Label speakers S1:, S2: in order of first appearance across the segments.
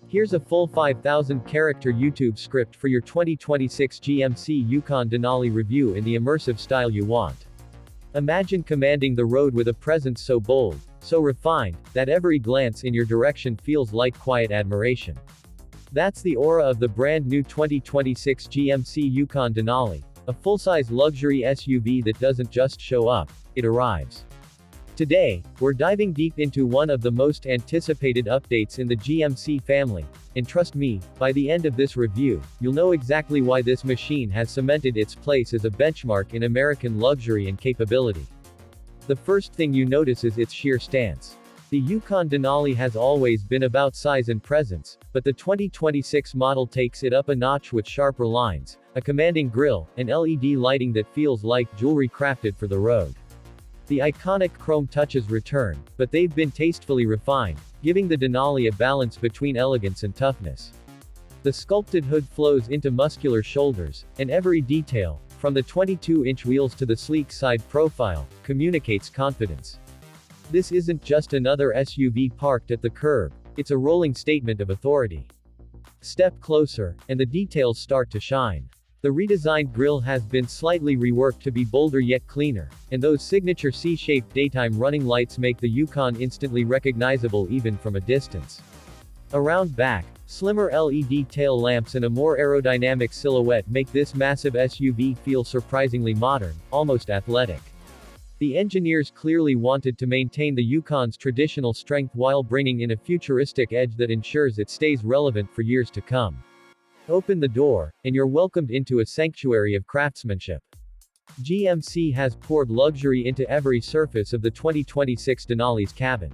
S1: Here's a full 5,000-character YouTube script for your 2026 GMC Yukon Denali review in the immersive style you want. Imagine commanding the road with a presence so bold, so refined, that every glance in your direction feels like quiet admiration. That's the aura of the brand new 2026 GMC Yukon Denali, a full-size luxury SUV that doesn't just show up, it arrives. Today, we're diving deep into one of the most anticipated updates in the GMC family, and trust me, by the end of this review, you'll know exactly why this machine has cemented its place as a benchmark in American luxury and capability. The first thing you notice is its sheer stance. The Yukon Denali has always been about size and presence, but the 2026 model takes it up a notch with sharper lines, a commanding grille, and LED lighting that feels like jewelry crafted for the road. The iconic chrome touches return, but they've been tastefully refined, giving the Denali a balance between elegance and toughness. The sculpted hood flows into muscular shoulders, and every detail, from the 22-inch wheels to the sleek side profile, communicates confidence. This isn't just another SUV parked at the curb, it's a rolling statement of authority. Step closer, and the details start to shine. The redesigned grille has been slightly reworked to be bolder yet cleaner, and those signature C-shaped daytime running lights make the Yukon instantly recognizable even from a distance. Around back, slimmer LED tail lamps and a more aerodynamic silhouette make this massive SUV feel surprisingly modern, almost athletic. The engineers clearly wanted to maintain the Yukon's traditional strength while bringing in a futuristic edge that ensures it stays relevant for years to come. Open the door, and you're welcomed into a sanctuary of craftsmanship. GMC has poured luxury into every surface of the 2026 Denali's cabin.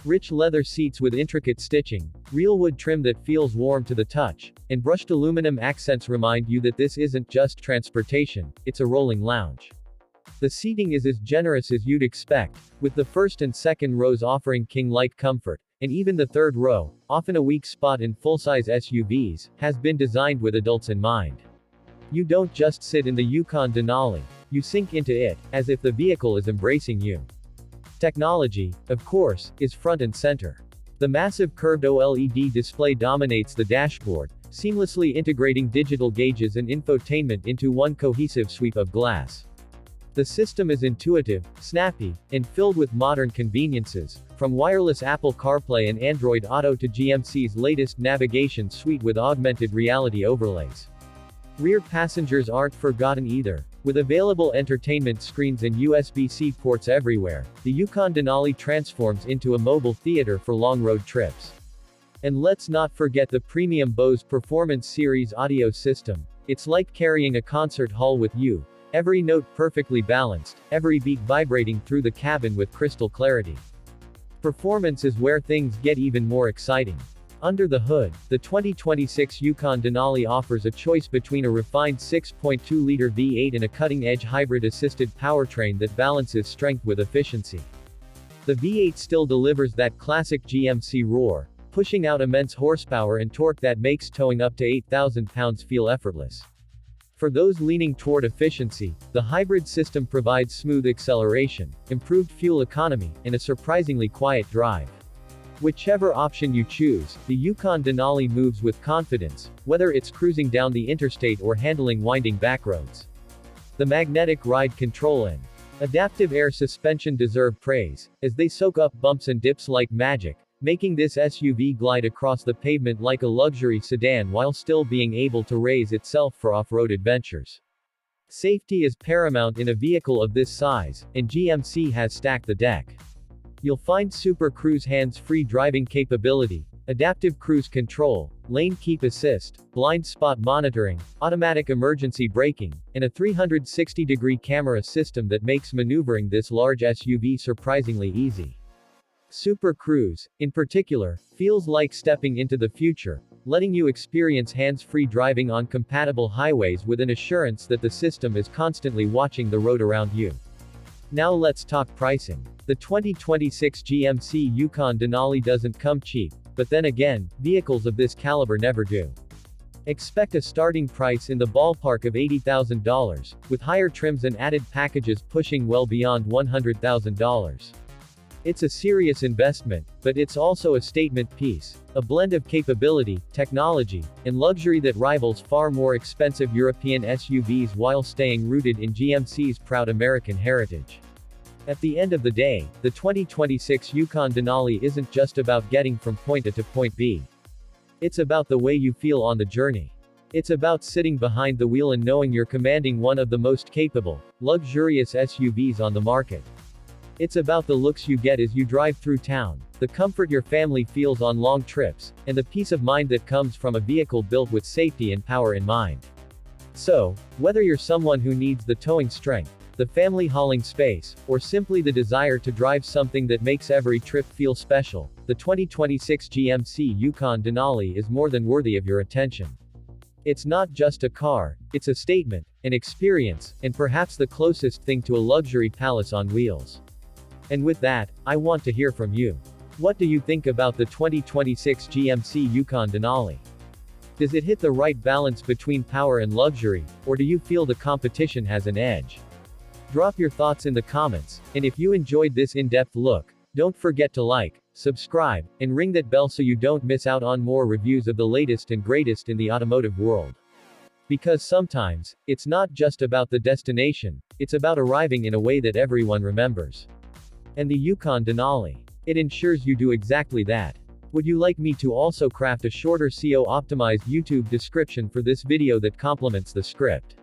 S1: Rich leather seats with intricate stitching, real wood trim that feels warm to the touch, and brushed aluminum accents remind you that this isn't just transportation, it's a rolling lounge. The seating is as generous as you'd expect, with the first and second rows offering king-like comfort, and even the third row, often a weak spot in full-size SUVs, has been designed with adults in mind. You don't just sit in the Yukon Denali, you sink into it, as if the vehicle is embracing you. Technology, of course, is front and center. The massive curved OLED display dominates the dashboard, seamlessly integrating digital gauges and infotainment into one cohesive sweep of glass. The system is intuitive, snappy, and filled with modern conveniences, from wireless Apple CarPlay and Android Auto to GMC's latest navigation suite with augmented reality overlays. Rear passengers aren't forgotten either. With available entertainment screens and USB-C ports everywhere, the Yukon Denali transforms into a mobile theater for long road trips. And let's not forget the premium Bose Performance Series audio system. It's like carrying a concert hall with you. Every note perfectly balanced, every beat vibrating through the cabin with crystal clarity. Performance is where things get even more exciting. Under the hood, the 2026 Yukon Denali offers a choice between a refined 6.2-liter V8 and a cutting-edge hybrid-assisted powertrain that balances strength with efficiency. The V8 still delivers that classic GMC roar, pushing out immense horsepower and torque that makes towing up to 8,000 pounds feel effortless. For those leaning toward efficiency, the hybrid system provides smooth acceleration, improved fuel economy, and a surprisingly quiet drive. Whichever option you choose, the Yukon Denali moves with confidence, whether it's cruising down the interstate or handling winding backroads. The magnetic ride control and adaptive air suspension deserve praise, as they soak up bumps and dips like magic, making this SUV glide across the pavement like a luxury sedan while still being able to raise itself for off-road adventures. Safety is paramount in a vehicle of this size, and GMC has stacked the deck. You'll find Super Cruise hands-free driving capability, adaptive cruise control, lane keep assist, blind spot monitoring, automatic emergency braking, and a 360-degree camera system that makes maneuvering this large SUV surprisingly easy. Super Cruise, in particular, feels like stepping into the future, letting you experience hands-free driving on compatible highways with an assurance that the system is constantly watching the road around you. Now let's talk pricing. The 2026 GMC Yukon Denali doesn't come cheap, but then again, vehicles of this caliber never do. Expect a starting price in the ballpark of $80,000, with higher trims and added packages pushing well beyond $100,000. It's a serious investment, but it's also a statement piece. A blend of capability, technology, and luxury that rivals far more expensive European SUVs while staying rooted in GMC's proud American heritage. At the end of the day, the 2026 Yukon Denali isn't just about getting from point A to point B. It's about the way you feel on the journey. It's about sitting behind the wheel and knowing you're commanding one of the most capable, luxurious SUVs on the market. It's about the looks you get as you drive through town, the comfort your family feels on long trips, and the peace of mind that comes from a vehicle built with safety and power in mind. So, whether you're someone who needs the towing strength, the family hauling space, or simply the desire to drive something that makes every trip feel special, the 2026 GMC Yukon Denali is more than worthy of your attention. It's not just a car, it's a statement, an experience, and perhaps the closest thing to a luxury palace on wheels. And with that, I want to hear from you. What do you think about the 2026 GMC Yukon Denali? Does it hit the right balance between power and luxury, or do you feel the competition has an edge? Drop your thoughts in the comments, and if you enjoyed this in-depth look, don't forget to like, subscribe, and ring that bell so you don't miss out on more reviews of the latest and greatest in the automotive world. Because sometimes, it's not just about the destination, it's about arriving in a way that everyone remembers. And the Yukon Denali. It ensures you do exactly that. Would you like me to also craft a shorter SEO-optimized YouTube description for this video that complements the script?